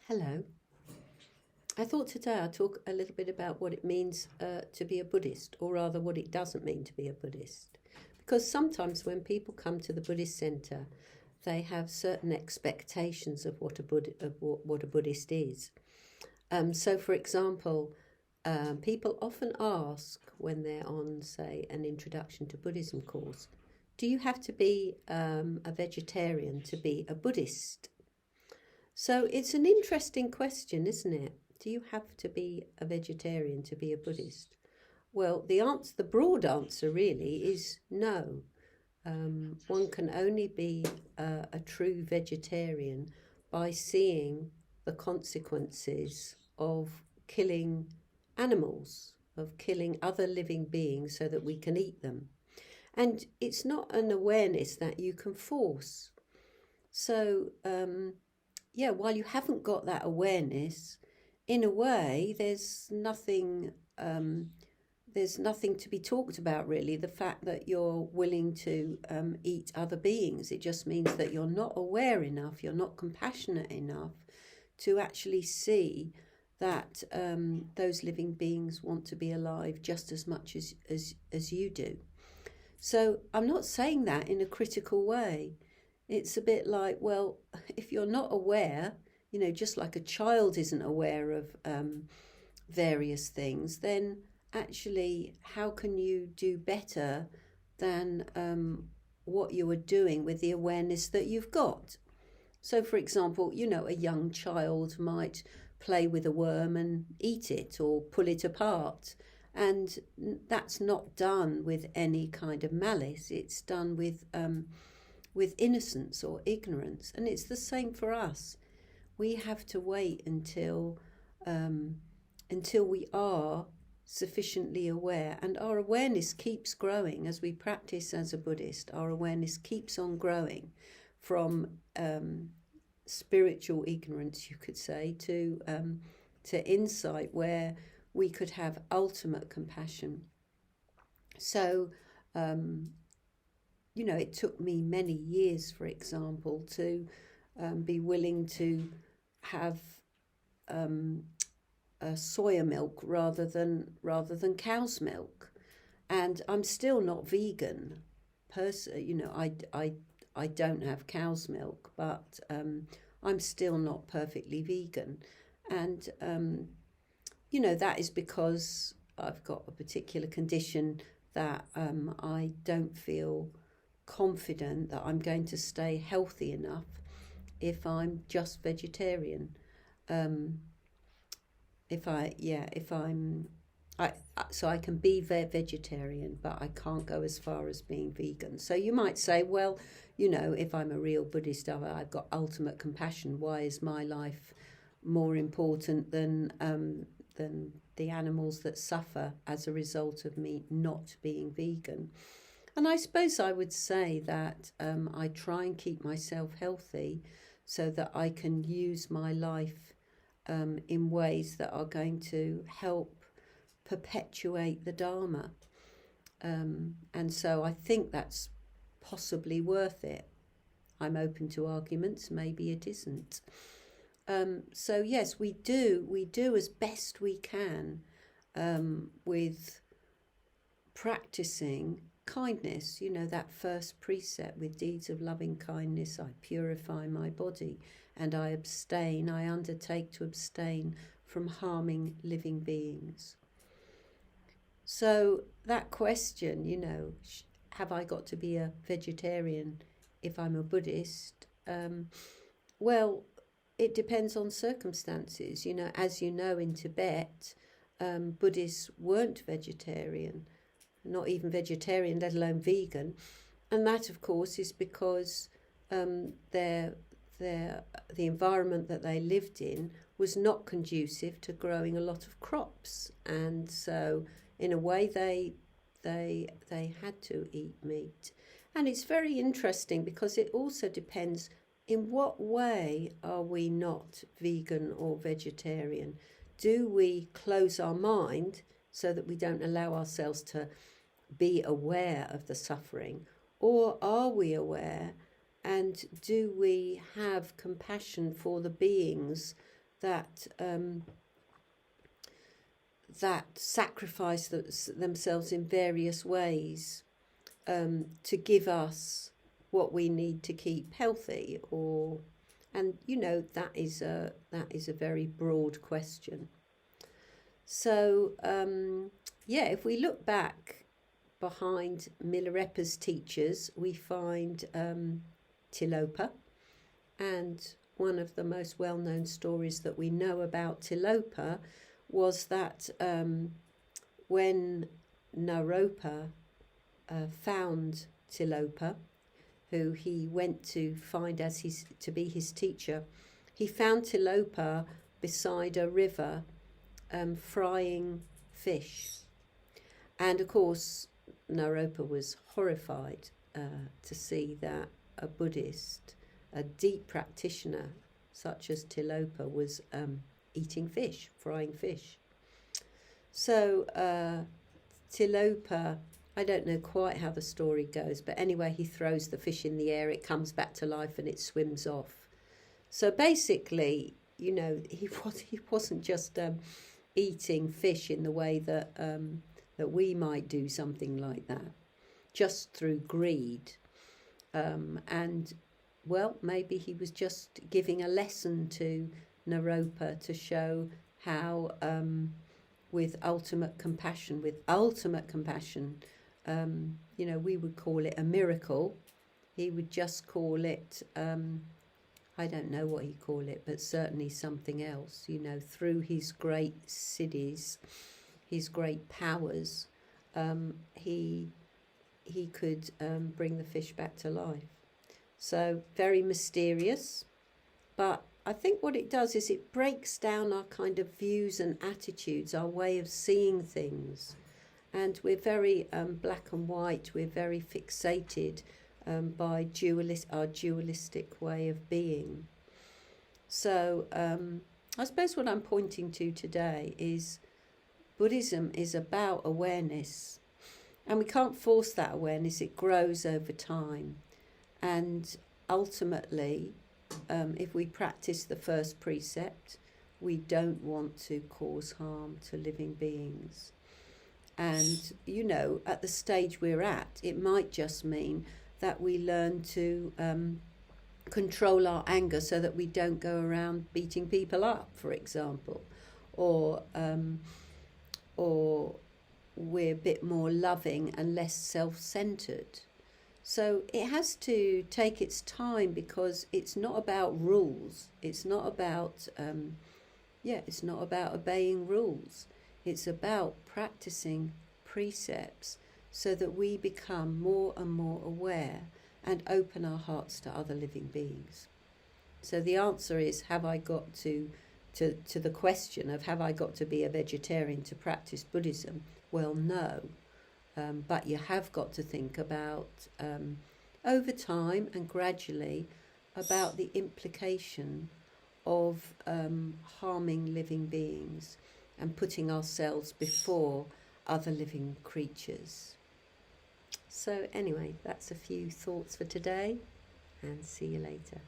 Hello. I thought today I'd talk a little bit about what it means to be a Buddhist, or rather what it doesn't mean to be a Buddhist. Because sometimes when people come to the Buddhist centre, they have certain expectations of what what a Buddhist is. So, for example, people often ask when they're on, say, an introduction to Buddhism course, do you have to be a vegetarian to be a Buddhist? So it's an interesting question, isn't it? Do you have to be a vegetarian to be a Buddhist? Well, the broad answer really is no. One can only be a true vegetarian by seeing the consequences of killing animals, of killing other living beings so that we can eat them. And it's not an awareness that you can force. So, while you haven't got that awareness, in a way, there's nothing to be talked about, really. The fact that you're willing to eat other beings, it just means that you're not aware enough, you're not compassionate enough to actually see that those living beings want to be alive just as much as you do. So I'm not saying that in a critical way. It's a bit like, well, if you're not aware, just like a child isn't aware of various things, then actually how can you do better than what you are doing with the awareness that you've got? So, for example, a young child might play with a worm and eat it or pull it apart. And that's not done with any kind of malice. It's done with innocence or ignorance. And it's the same for us. We have to wait until we are sufficiently aware, and our awareness keeps growing as we practice as a Buddhist. Our awareness keeps on growing from spiritual ignorance, you could say, to insight where we could have ultimate compassion. So, it took me many years, for example, to be willing to have soya milk rather than cow's milk, and I'm still not vegan. I don't have cow's milk, but I'm still not perfectly vegan, and that is because I've got a particular condition that I don't feel confident that I'm going to stay healthy enough if I'm just vegetarian. So I can be vegetarian, but I can't go as far as being vegan. So you might say, well, if I'm a real Buddhist, I've got ultimate compassion. Why is my life more important than the animals that suffer as a result of me not being vegan? And I suppose I would say that I try and keep myself healthy so that I can use my life in ways that are going to help perpetuate the Dharma. And so I think that's possibly worth it. I'm open to arguments, maybe it isn't. So yes, we do as best we can with practicing kindness, that first precept, with deeds of loving kindness I purify my body and I undertake to abstain from harming living beings. So that question, have I got to be a vegetarian if I'm a Buddhist? Well, it depends on circumstances. As you know, in Tibet, Buddhists weren't vegetarian, not even vegetarian, let alone vegan. And that, of course, is because the environment that they lived in was not conducive to growing a lot of crops. And so, in a way, they had to eat meat. And it's very interesting because it also depends in what way are we not vegan or vegetarian. Do we close our mind so that we don't allow ourselves to be aware of the suffering, or are we aware, and do we have compassion for the beings that that sacrifice themselves in various ways to give us what we need to keep healthy, and that is a very broad question. So if we look back behind Milarepa's teachers, we find Tilopa, and one of the most well-known stories that we know about Tilopa was that when Naropa found Tilopa, who he went to find to be his teacher, he found Tilopa beside a river frying fish. And of course, Naropa was horrified to see that a Buddhist, a deep practitioner such as Tilopa, was eating fish, frying fish. So Tilopa, I don't know quite how the story goes, but anyway, he throws the fish in the air, it comes back to life and it swims off. So basically, he wasn't just eating fish in the way that that we might do something like that, just through greed. And maybe he was just giving a lesson to Naropa to show how, with ultimate compassion, we would call it a miracle. He would just call it, I don't know what he'd call it, but certainly something else, through his great siddhis, his great powers, he could bring the fish back to life. So very mysterious, but I think what it does is it breaks down our kind of views and attitudes, our way of seeing things. And we're very black and white, we're very fixated by our dualistic way of being. So I suppose what I'm pointing to today is Buddhism is about awareness, and we can't force that awareness, it grows over time. And ultimately, if we practice the first precept, we don't want to cause harm to living beings. And, at the stage we're at, it might just mean that we learn to control our anger so that we don't go around beating people up, for example, or we're a bit more loving and less self-centered. So it has to take its time, because it's not about rules. It's not about, it's not about obeying rules. It's about practicing precepts so that we become more and more aware and open our hearts to other living beings. So the answer is, have I got to the question of have I got to be a vegetarian to practice Buddhism? Well, no. But you have got to think about, over time and gradually, about the implication of harming living beings and putting ourselves before other living creatures. So anyway, that's a few thoughts for today, and see you later.